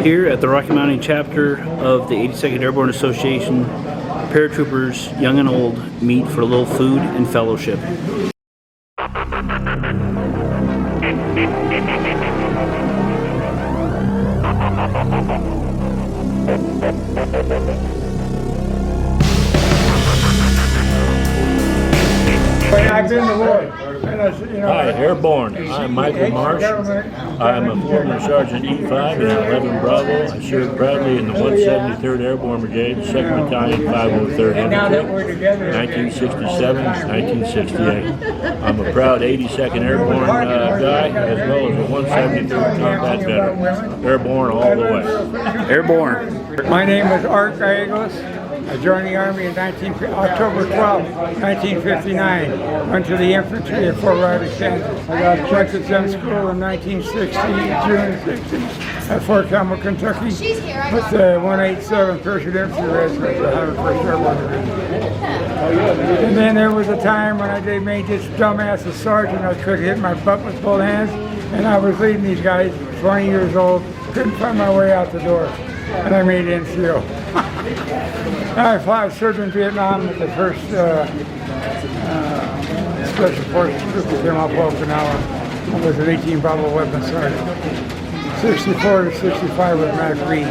Here at the Rocky Mountain chapter of the 82nd Airborne Association, paratroopers, young and old, meet for a little food and fellowship. I've been to war. Hi, Airborne. I'm Michael Marsh. I'm a former Sergeant E5 in 11 Bravo. I served proudly in the 173rd Airborne Brigade, 2nd Battalion, 503rd Infantry, 1967, 1968. I'm a proud 82nd Airborne guy, as well as a 173rd combat veteran. Airborne all the way. Airborne. My name is Art Gallegos. I joined the Army in October 12, 1959. Went to the infantry at Fort Gavin, Kansas. I got checked at Zen School in 1960, June 60s, at Fort Gavin, Kentucky, with the 187 Parachute Infantry Regiment, the 101st Airborne Division. And then there was a time when I made this dumbass a sergeant. I could hit my butt with both hands, and I was leading these guys, 20 years old, couldn't find my way out the door, and I made NCO. I served in Vietnam at the first Special Forces Group that came off Okinawa. I was an 18 Bravo Weapons Sergeant. 64 to 65 with Mac Reed.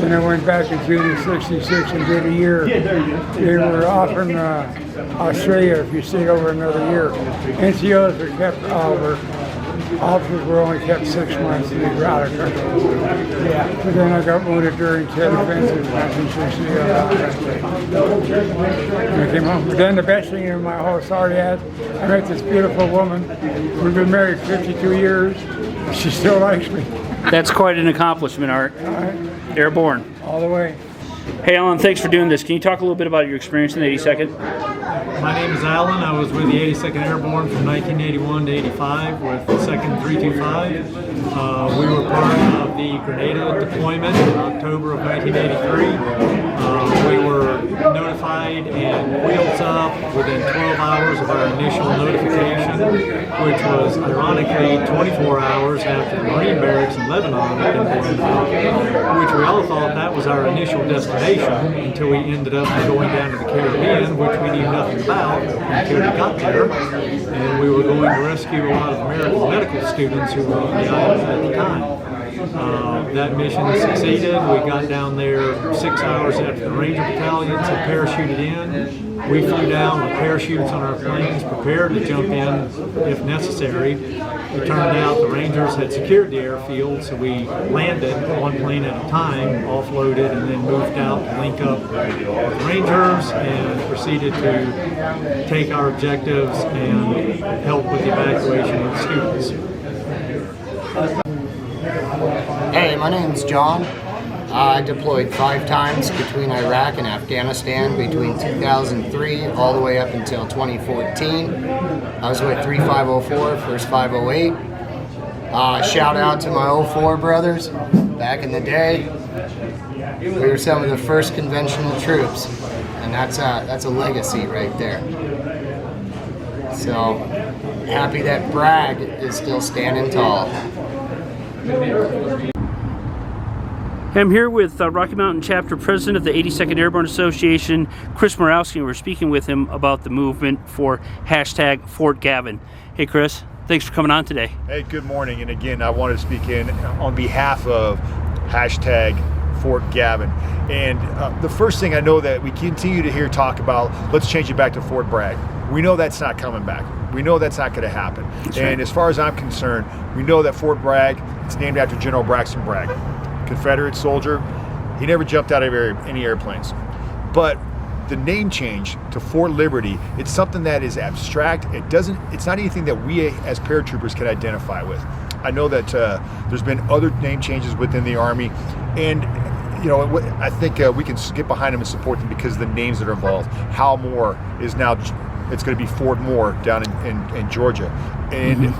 Then I went back in June of 66 and did a year. They were offering Australia if you stayed over another year. NCOs were kept over. Officers were only kept 6 months and they were out of country. So then I got wounded during Tet Offensive in 1968. I came home. But then the best thing in my whole story is I met this beautiful woman. We've been married 52 years. She still likes me. That's quite an accomplishment, Art. Airborne. All the way. Hey, Allan, thanks for doing this. Can you talk a little bit about your experience in the 82nd? My name is Allan. I was with the 82nd Airborne from 1981 to 85 with the 2nd 325. We were part of the Grenada deployment in October of 1983. We were notified and wheels up within 12 hours of our initial notification, which was ironically 24 hours after the Marine barracks in Lebanon had been blown up, which we all thought that was our initial destination until we ended up going down to the Caribbean, which we knew nothing about until we got there. And we were going to rescue a lot of American medical students who were on the island at the time. That mission succeeded. We got down there 6 hours after the Ranger battalions had parachuted in. We flew down with parachutes on our planes, prepared to jump in if necessary. It turned out the Rangers had secured the airfield, so we landed one plane at a time, offloaded, and then moved out to link up with the Rangers and proceeded to take our objectives and help with the evacuation of the students. Hey, my name's John. I deployed 5 times between Iraq and Afghanistan between 2003 all the way up until 2014. I was with 3504, 1st 508. Shout out to my 04 brothers. Back in the day, we were some of the first conventional troops, and that's a legacy right there. So, happy that Bragg is still standing tall. I'm here with Rocky Mountain Chapter President of the 82nd Airborne Association, Chris Mirowski, and we're speaking with him about the movement for hashtag Fort Gavin. Hey, Chris, thanks for coming on today. Hey, good morning. And again, I wanted to speak in on behalf of hashtag Fort Gavin. And the first thing I know that we continue to hear talk about, let's change it back to Fort Bragg. We know that's not coming back. We know that's not going to happen. That's and right. As far as I'm concerned, we know that Fort Bragg, it's named after General Braxton Bragg. Confederate soldier. He never jumped out of any airplanes. But the name change to Fort Liberty, it's something that is abstract. It's not anything that we as paratroopers can identify with. I know that there's been other name changes within the Army, and I think we can get behind them and support them because of the names that are involved. Hal Moore is now, it's going to be Fort Moore down in Georgia. And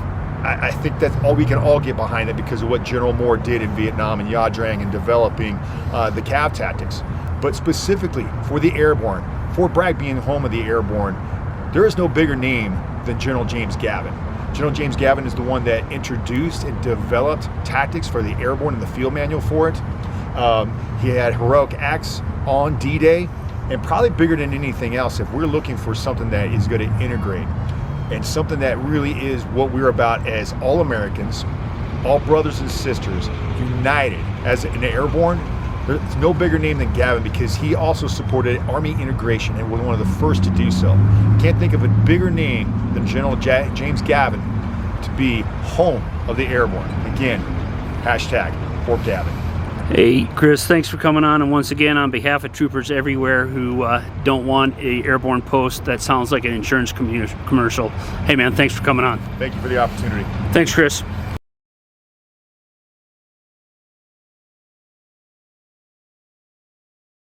I think that's all we can all get behind it because of what General Moore did in Vietnam and Nha Trang and developing the CAV tactics. But specifically for the Airborne, Fort Bragg being home of the Airborne, there is no bigger name than General James Gavin. General James Gavin is the one that introduced and developed tactics for the airborne and the field manual for it. He had heroic acts on D-Day, and probably bigger than anything else, if we're looking for something that is going to integrate and something that really is what we're about as all Americans, all brothers and sisters, united as an airborne. There's no bigger name than Gavin, because he also supported Army integration and was one of the first to do so. Can't think of a bigger name than General James Gavin to be home of the airborne. Again, hashtag Fort Gavin. Hey, Chris, thanks for coming on. And once again, on behalf of troopers everywhere who don't want a airborne post that sounds like an insurance commercial, hey man, thanks for coming on. Thank you for the opportunity. Thanks, Chris.